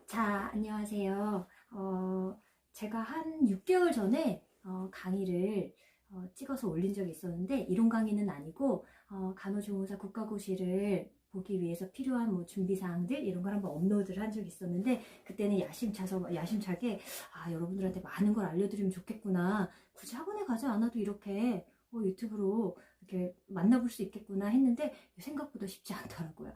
자, 안녕하세요. 제가 한 6개월 전에 강의를 찍어서 올린 적이 있었는데, 이론 강의는 아니고, 간호조무사 국가고시를 보기 위해서 필요한 뭐 준비사항들, 이런 걸 한번 업로드를 한 적이 있었는데, 그때는 야심차게, 여러분들한테 많은 걸 알려드리면 좋겠구나. 굳이 학원에 가지 않아도 이렇게 유튜브로 이렇게 만나볼 수 있겠구나 했는데, 생각보다 쉽지 않더라고요.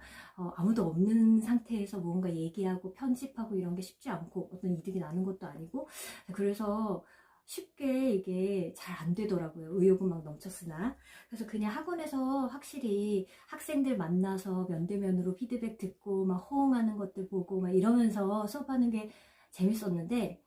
아무도 없는 상태에서 뭔가 얘기하고 편집하고 이런 게 쉽지 않고 어떤 이득이 나는 것도 아니고, 그래서 쉽게 이게 잘 안 되더라고요. 의욕은 막 넘쳤으나. 그래서 그냥 학원에서 확실히 학생들 만나서 면대면으로 피드백 듣고 막 호응하는 것들 보고 막 이러면서 수업하는 게 재밌었는데,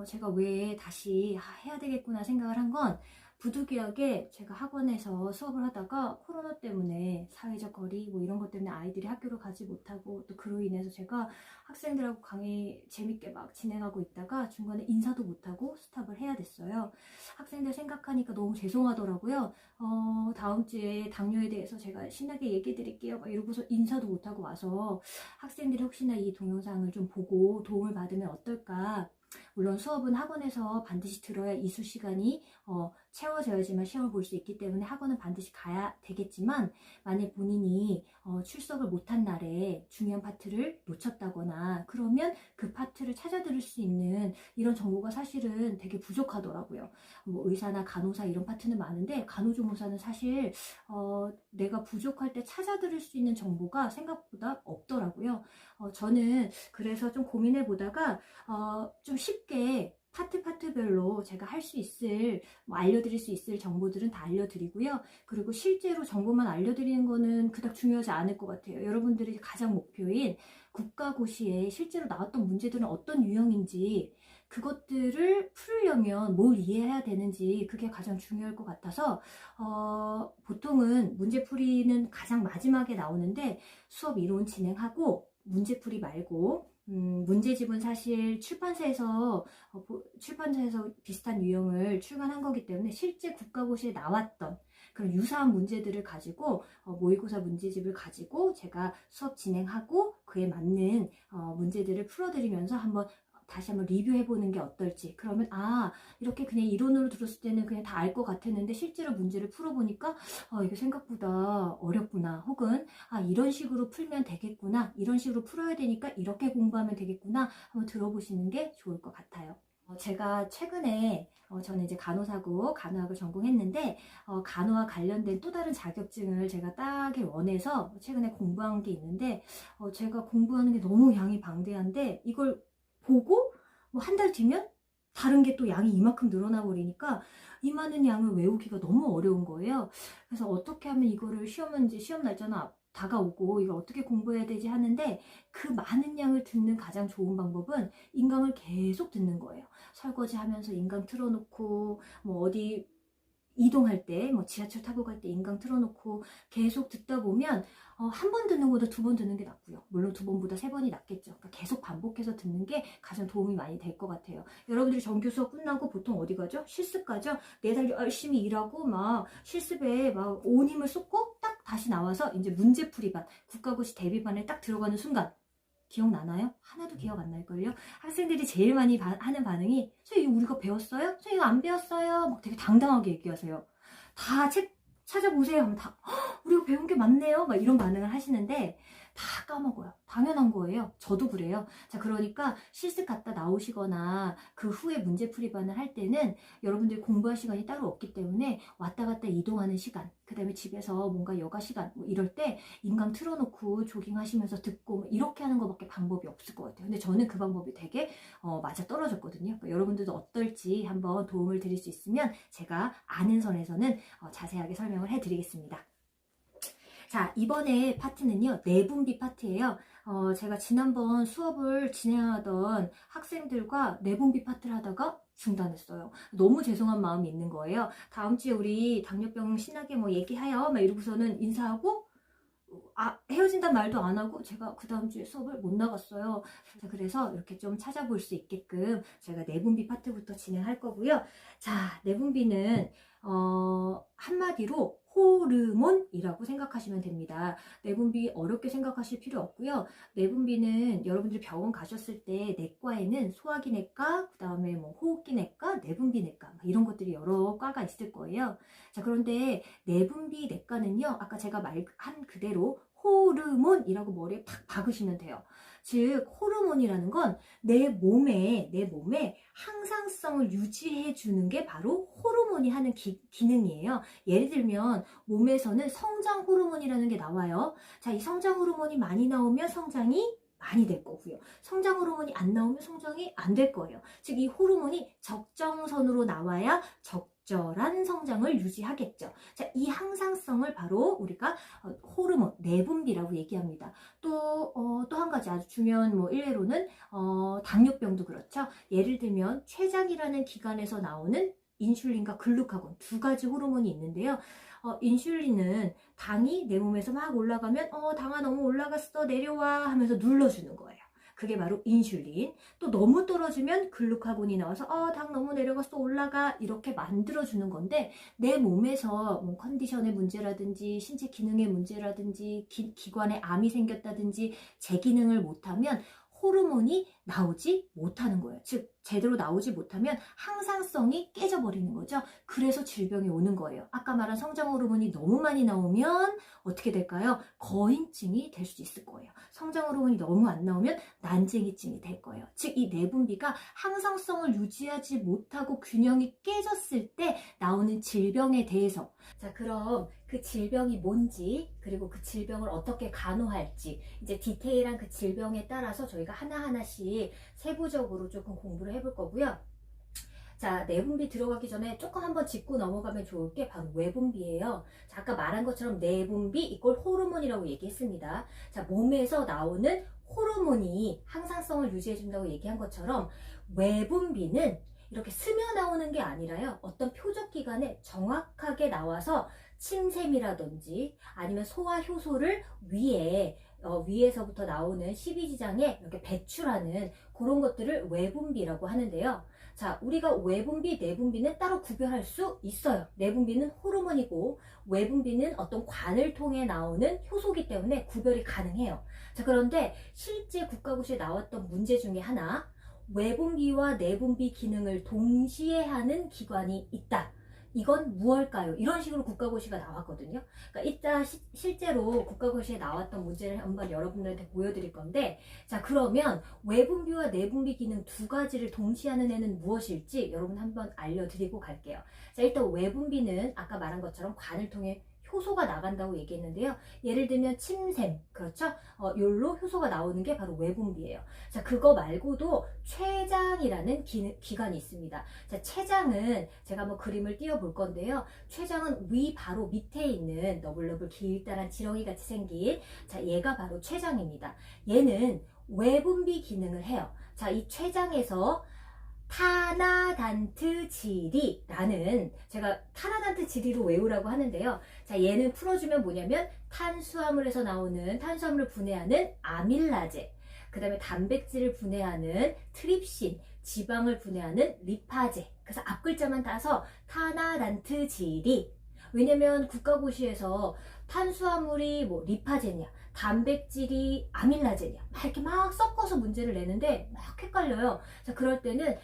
제가 왜 다시 해야 되겠구나 생각을 한 건, 부득이하게 제가 학원에서 수업을 하다가 코로나 때문에 사회적 거리 뭐 이런 것 때문에 아이들이 학교를 가지 못하고, 또 그로 인해서 제가 학생들하고 강의 재밌게 막 진행하고 있다가 중간에 인사도 못하고 스탑을 해야 됐어요. 학생들 생각하니까 너무 죄송하더라고요. 다음 주에 당뇨에 대해서 제가 신나게 얘기해 드릴게요 막 이러고서 인사도 못하고 와서, 학생들이 혹시나 이 동영상을 좀 보고 도움을 받으면 어떨까. 물론 수업은 학원에서 반드시 들어야 이수 시간이 채워져야지만 시험을 볼 수 있기 때문에 학원은 반드시 가야 되겠지만, 만약 본인이 출석을 못한 날에 중요한 파트를 놓쳤다거나 그러면 그 파트를 찾아 들을 수 있는 이런 정보가 사실은 되게 부족하더라고요. 뭐 의사나 간호사 이런 파트는 많은데, 간호조무사는 사실 내가 부족할 때 찾아 들을 수 있는 정보가 생각보다 없더라고요. 저는 그래서 좀 고민해 보다가 좀 쉽게 파트별로 제가 할 수 있을, 알려드릴 수 있을 정보들은 다 알려드리고요. 그리고 실제로 정보만 알려드리는 거는 그닥 중요하지 않을 것 같아요. 여러분들이 가장 목표인 국가고시에 실제로 나왔던 문제들은 어떤 유형인지, 그것들을 풀려면 뭘 이해해야 되는지, 그게 가장 중요할 것 같아서 보통은 문제풀이는 가장 마지막에 나오는데, 수업 이론 진행하고 문제풀이 말고, 문제집은 사실 출판사에서 비슷한 유형을 출간한 거기 때문에 실제 국가고시에 나왔던 그런 유사한 문제들을 가지고, 모의고사 문제집을 가지고 제가 수업 진행하고 그에 맞는 문제들을 풀어드리면서 다시 한번 리뷰해보는 게 어떨지. 그러면 이렇게 그냥 이론으로 들었을 때는 그냥 다 알 것 같았는데, 실제로 문제를 풀어보니까 이게 생각보다 어렵구나, 혹은 이런 식으로 풀면 되겠구나, 이런 식으로 풀어야 되니까 이렇게 공부하면 되겠구나, 한번 들어보시는 게 좋을 것 같아요. 제가 최근에 저는 이제 간호학을 전공했는데, 간호와 관련된 또 다른 자격증을 제가 따기 원해서 최근에 공부한 게 있는데, 제가 공부하는 게 너무 양이 방대한데, 이걸 보고 뭐 한 달 뒤면 다른 게 또 양이 이만큼 늘어나 버리니까 이 많은 양을 외우기가 너무 어려운 거예요. 그래서 어떻게 하면 이거를 시험 날짜는 다가오고 이걸 어떻게 공부해야 되지 하는데, 그 많은 양을 듣는 가장 좋은 방법은 인강을 계속 듣는 거예요. 설거지 하면서 인강 틀어놓고, 뭐 어디 이동할 때, 뭐 지하철 타고 갈 때 인강 틀어놓고 계속 듣다 보면, 한 번 듣는 것보다 두 번 듣는 게 낫고요. 물론 두 번보다 세 번이 낫겠죠. 그러니까 계속 반복해서 듣는 게 가장 도움이 많이 될 것 같아요. 여러분들이 정규 수업 끝나고 보통 어디 가죠? 실습 가죠? 매달 열심히 일하고 막 실습에 막 온 힘을 쏟고 딱 다시 나와서 이제 문제풀이반, 국가고시 대비반에 딱 들어가는 순간, 기억나나요? 하나도 기억 안 날걸요? 학생들이 제일 많이 하는 반응이, 선생님 이거 우리가 배웠어요? 선생님 이거 안 배웠어요? 막 되게 당당하게 얘기하세요. 다 책 찾아보세요 하면 다 우리가 배운 게 맞네요 막 이런 반응을 하시는데, 다 까먹어요. 당연한 거예요. 저도 그래요. 자, 그러니까 실습 갔다 나오시거나 그 후에 문제풀이반을 할 때는 여러분들이 공부할 시간이 따로 없기 때문에 왔다 갔다 이동하는 시간, 그 다음에 집에서 뭔가 여가 시간 뭐 이럴 때 인강 틀어놓고 조깅하시면서 듣고 뭐 이렇게 하는 것밖에 방법이 없을 것 같아요. 근데 저는 그 방법이 되게 맞아 떨어졌거든요. 그러니까 여러분들도 어떨지 한번 도움을 드릴 수 있으면 제가 아는 선에서는 자세하게 설명을 해드리겠습니다. 자, 이번에 파트는요, 내분비 파트예요. 제가 지난번 수업을 진행하던 학생들과 내분비 파트를 하다가 중단했어요. 너무 죄송한 마음이 있는 거예요. 다음 주에 우리 당뇨병 신나게 뭐 얘기해요 막 이러고서는 인사하고 헤어진단 말도 안 하고 제가 그 다음 주에 수업을 못 나갔어요. 자, 그래서 이렇게 좀 찾아볼 수 있게끔 제가 내분비 파트부터 진행할 거고요. 자, 내분비는 한마디로 호르몬이라고 생각하시면 됩니다. 내분비 어렵게 생각하실 필요 없고요. 내분비는 여러분들이 병원 가셨을 때 내과에는 소화기내과, 그 다음에 뭐 호흡기내과, 내분비내과 이런 것들이 여러 과가 있을 거예요. 자, 그런데 내분비 내과는요, 아까 제가 말한 그대로 호르몬이라고 머리에 탁 박으시면 돼요. 즉 호르몬이라는 건 내 몸에 항상성을 유지해 주는 게 바로 호르몬이 하는 기능이에요. 예를 들면 몸에서는 성장 호르몬이라는 게 나와요. 자, 이 성장 호르몬이 많이 나오면 성장이 많이 될 거고요. 성장 호르몬이 안 나오면 성장이 안 될 거예요. 즉 이 호르몬이 적정선으로 나와야 적절한 성장을 유지하겠죠. 자, 이 항상성을 바로 우리가 호르몬, 내분비라고 얘기합니다. 또 한 가지 아주 중요한 일례로는 당뇨병도 그렇죠. 예를 들면 췌장이라는 기관에서 나오는 인슐린과 글루카곤 두 가지 호르몬이 있는데요. 인슐린은 당이 내 몸에서 막 올라가면 당아 너무 올라갔어 내려와 하면서 눌러주는 거예요. 그게 바로 인슐린. 또 너무 떨어지면 글루카곤이 나와서 당 너무 내려갔어 올라가 이렇게 만들어주는 건데 내 몸에서 뭐 컨디션의 문제라든지 신체 기능의 문제라든지 기관에 암이 생겼다든지 재기능을 못하면 호르몬이 나오지 못하는 거예요. 즉 제대로 나오지 못하면 항상성이 깨져버리는 거죠. 그래서 질병이 오는 거예요. 아까 말한 성장 호르몬이 너무 많이 나오면 어떻게 될까요? 거인증이 될 수 있을 거예요. 성장 호르몬이 너무 안 나오면 난쟁이증이 될 거예요. 즉 이 내분비가 항상성을 유지하지 못하고 균형이 깨졌을 때 나오는 질병에 대해서, 자 그럼 그 질병이 뭔지 그리고 그 질병을 어떻게 간호할지 이제 디테일한 그 질병에 따라서 저희가 하나하나씩 세부적으로 조금 공부를 해볼 거고요. 자, 내분비 들어가기 전에 조금 한번 짚고 넘어가면 좋을 게 바로 외분비예요. 자, 아까 말한 것처럼 내분비 이꼴 호르몬이라고 얘기했습니다. 자, 몸에서 나오는 호르몬이 항상성을 유지해준다고 얘기한 것처럼 외분비는 이렇게 스며 나오는 게 아니라요. 어떤 표적기관에 정확하게 나와서 침샘이라든지 아니면 소화 효소를 위에서부터 나오는 십이지장에 이렇게 배출하는 그런 것들을 외분비라고 하는데요. 자, 우리가 외분비, 내분비는 따로 구별할 수 있어요. 내분비는 호르몬이고 외분비는 어떤 관을 통해 나오는 효소기 때문에 구별이 가능해요. 자, 그런데 실제 국가고시에 나왔던 문제 중에 하나, 외분비와 내분비 기능을 동시에 하는 기관이 있다. 이건 무엇일까요? 이런 식으로 국가고시가 나왔거든요. 그러니까 이따 실제로 국가고시에 나왔던 문제를 한번 여러분들한테 보여드릴 건데, 자 그러면 외분비와 내분비 기능 두 가지를 동시에 하는 애는 무엇일지 여러분 한번 알려드리고 갈게요. 자, 일단 외분비는 아까 말한 것처럼 관을 통해 효소가 나간다고 얘기했는데요. 예를 들면 침샘, 그렇죠? 요로 효소가 나오는 게 바로 외분비예요. 자, 그거 말고도 췌장이라는 기관이 있습니다. 자, 췌장은 제가 한번 그림을 띄워 볼 건데요. 췌장은 위 바로 밑에 있는 너블너블 길다란 지렁이 같이 생긴, 자, 얘가 바로 췌장입니다. 얘는 외분비 기능을 해요. 자, 이 췌장에서 타나단트지리라는, 제가 타나단트지리로 외우라고 하는데요. 자, 얘는 풀어주면 뭐냐면 탄수화물에서 나오는 탄수화물을 분해하는 아밀라제, 그 다음에 단백질을 분해하는 트립신, 지방을 분해하는 리파제. 그래서 앞글자만 따서 타나단트지리. 왜냐면 국가고시에서 탄수화물이 뭐 리파제냐, 단백질이 아밀라제냐 이렇게 막 섞어서 문제를 내는데 막 헷갈려요. 자, 그럴 때는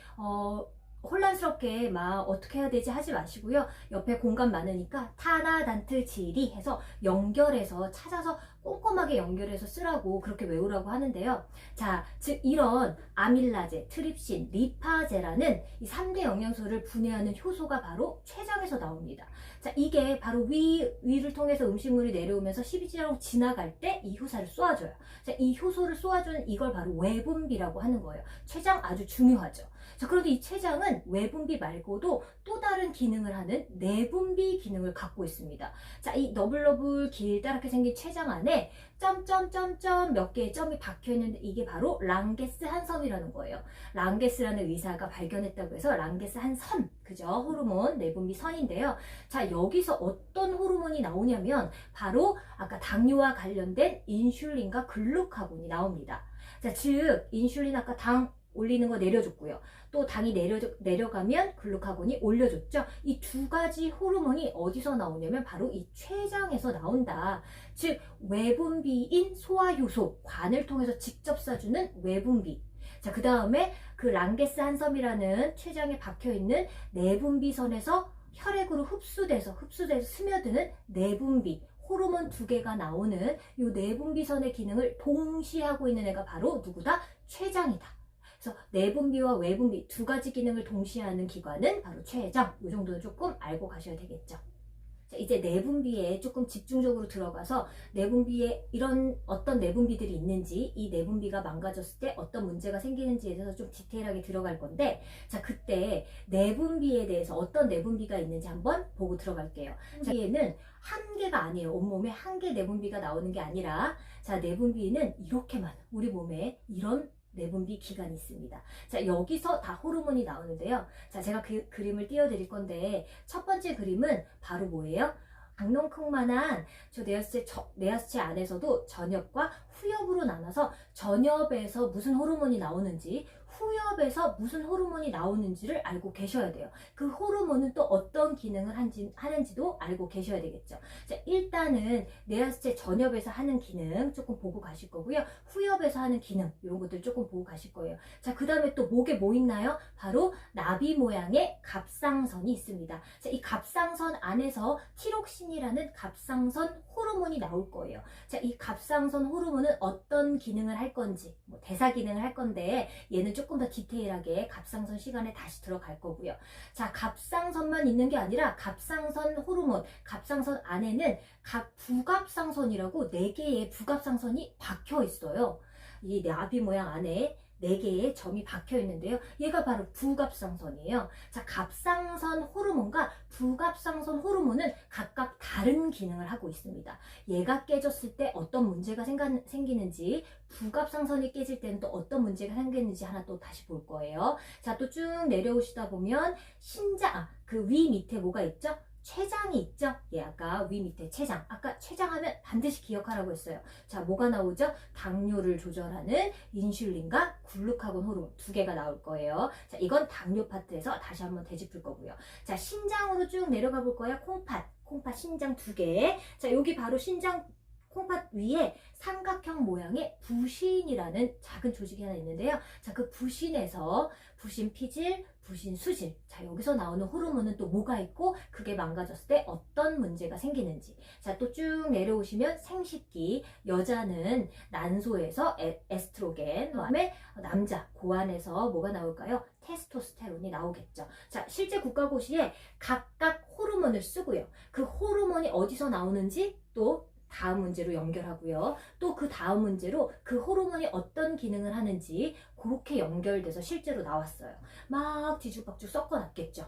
혼란스럽게 막 어떻게 해야 되지 하지 마시고요. 옆에 공간 많으니까 타나단트지리 해서 연결해서 찾아서 꼼꼼하게 연결해서 쓰라고 그렇게 외우라고 하는데요. 자, 즉 이런 아밀라제, 트립신, 리파제라는 이 3대 영양소를 분해하는 효소가 바로 췌장에서 나옵니다. 자, 이게 바로 위를 통해서 음식물이 내려오면서 십이지장으로 지나갈 때 이 효소를 쏘아줘요. 자, 이 효소를 쏘아주는 이걸 바로 외분비라고 하는 거예요. 췌장 아주 중요하죠. 자, 그런데 이 췌장은 외분비 말고도 또 다른 기능을 하는 내분비 기능을 갖고 있습니다. 자, 이 너블너블 길다랗게 생긴 췌장 안에 점점점점 몇 개의 점이 박혀 있는데 이게 바로 랑게스 한 섬이라는 거예요. 랑게스라는 의사가 발견했다고 해서 랑게스 한 섬, 그죠? 호르몬 내분비 선인데요. 자, 여기서 어떤 호르몬이 나오냐면 바로 아까 당뇨와 관련된 인슐린과 글루카곤이 나옵니다. 자, 즉 인슐린 아까 당 올리는 거 내려줬고요. 또 당이 내려가면 글루카곤이 올려줬죠. 이 두 가지 호르몬이 어디서 나오냐면 바로 이 췌장에서 나온다. 즉 외분비인 소화효소, 관을 통해서 직접 쏴주는 외분비. 자, 그 다음에 그 랑게스 한섬이라는 췌장에 박혀있는 내분비선에서 혈액으로 흡수돼서 스며드는 내분비. 호르몬 두 개가 나오는 이 내분비선의 기능을 동시에 하고 있는 애가 바로 누구다? 췌장이다. 그래서 내분비와 외분비 두 가지 기능을 동시에 하는 기관은 바로 췌장. 이 정도는 조금 알고 가셔야 되겠죠. 자, 이제 내분비에 조금 집중적으로 들어가서 내분비에 이런 어떤 내분비들이 있는지, 이 내분비가 망가졌을 때 어떤 문제가 생기는지에 대해서 좀 디테일하게 들어갈 건데, 자, 그때 내분비에 대해서 어떤 내분비가 있는지 한번 보고 들어갈게요. 자, 얘는 한 개가 아니에요. 온몸에 한 개 내분비가 나오는 게 아니라, 자, 내분비는 이렇게 많은 우리 몸에 이런 내분비 기관이 있습니다. 자, 여기서 다 호르몬이 나오는데요. 자, 제가 그 그림을 띄워드릴 건데, 첫 번째 그림은 바로 뭐예요? 박농콩만한 저 내하수체 안에서도 전엽과 후엽으로 나눠서 전엽에서 무슨 호르몬이 나오는지, 후엽에서 무슨 호르몬이 나오는지를 알고 계셔야 돼요. 그 호르몬은 또 어떤 기능을 하는지도 알고 계셔야 되겠죠. 자, 일단은 내하수체 전엽에서 하는 기능 조금 보고 가실 거고요. 후엽에서 하는 기능 이런 것들 조금 보고 가실 거예요. 자, 그 다음에 또 목에 뭐 있나요? 바로 나비 모양의 갑상선이 있습니다. 자, 이 갑상선 안에서 티록신이라는 갑상선 호르몬이 나올 거예요. 자, 이 갑상선 호르몬은 어떤 기능을 할 건지, 뭐 대사 기능을 할 건데, 얘는 조금 더 디테일하게 갑상선 시간에 다시 들어갈 거고요. 자, 갑상선만 있는 게 아니라 갑상선 호르몬, 갑상선 안에는 각 부갑상선이라고 4개의 부갑상선이 박혀 있어요. 이 나비 모양 안에 4개의 점이 박혀 있는데요. 얘가 바로 부갑상선이에요. 자, 갑상선 호르몬과 부갑상선 호르몬은 각각 다른 기능을 하고 있습니다. 얘가 깨졌을 때 어떤 문제가 생기는지, 부갑상선이 깨질 때는 또 어떤 문제가 생기는지 하나 또 다시 볼 거예요. 자, 또 쭉 내려오시다 보면 그 위 밑에 뭐가 있죠? 췌장이 있죠? 예, 아까 위 밑에 췌장. 아까 췌장 하면 반드시 기억하라고 했어요. 자, 뭐가 나오죠? 당뇨를 조절하는 인슐린과 글루카곤 호르몬 두 개가 나올 거예요. 자, 이건 당뇨 파트에서 다시 한번 되짚을 거고요. 자, 신장으로 쭉 내려가 볼 거예요. 콩팥 신장 2개. 자, 여기 바로 신장 콩팥 위에 삼각형 모양의 부신이라는 작은 조직이 하나 있는데요. 자, 그 부신에서 부신 피질, 부신 수질. 자, 여기서 나오는 호르몬은 또 뭐가 있고, 그게 망가졌을 때 어떤 문제가 생기는지. 자, 또 쭉 내려오시면 생식기. 여자는 난소에서 에스트로겐, 그다음에 남자 고환에서 뭐가 나올까요? 테스토스테론이 나오겠죠. 자, 실제 국가고시에 각각 호르몬을 쓰고요. 그 호르몬이 어디서 나오는지 또 다음 문제로 연결하고요. 또 그 다음 문제로 그 호르몬이 어떤 기능을 하는지 그렇게 연결돼서 실제로 나왔어요. 막 뒤죽박죽 섞어놨겠죠.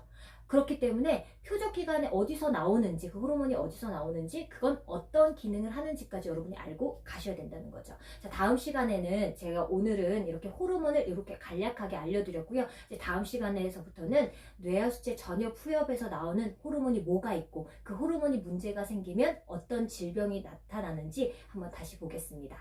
그렇기 때문에 표적 기관에 어디서 나오는지, 그 호르몬이 어디서 나오는지, 그건 어떤 기능을 하는지까지 여러분이 알고 가셔야 된다는 거죠. 자, 다음 시간에는 제가 오늘은 이렇게 호르몬을 이렇게 간략하게 알려드렸고요. 이제 다음 시간에서부터는 뇌하수체 전엽 후엽에서 나오는 호르몬이 뭐가 있고, 그 호르몬이 문제가 생기면 어떤 질병이 나타나는지 한번 다시 보겠습니다.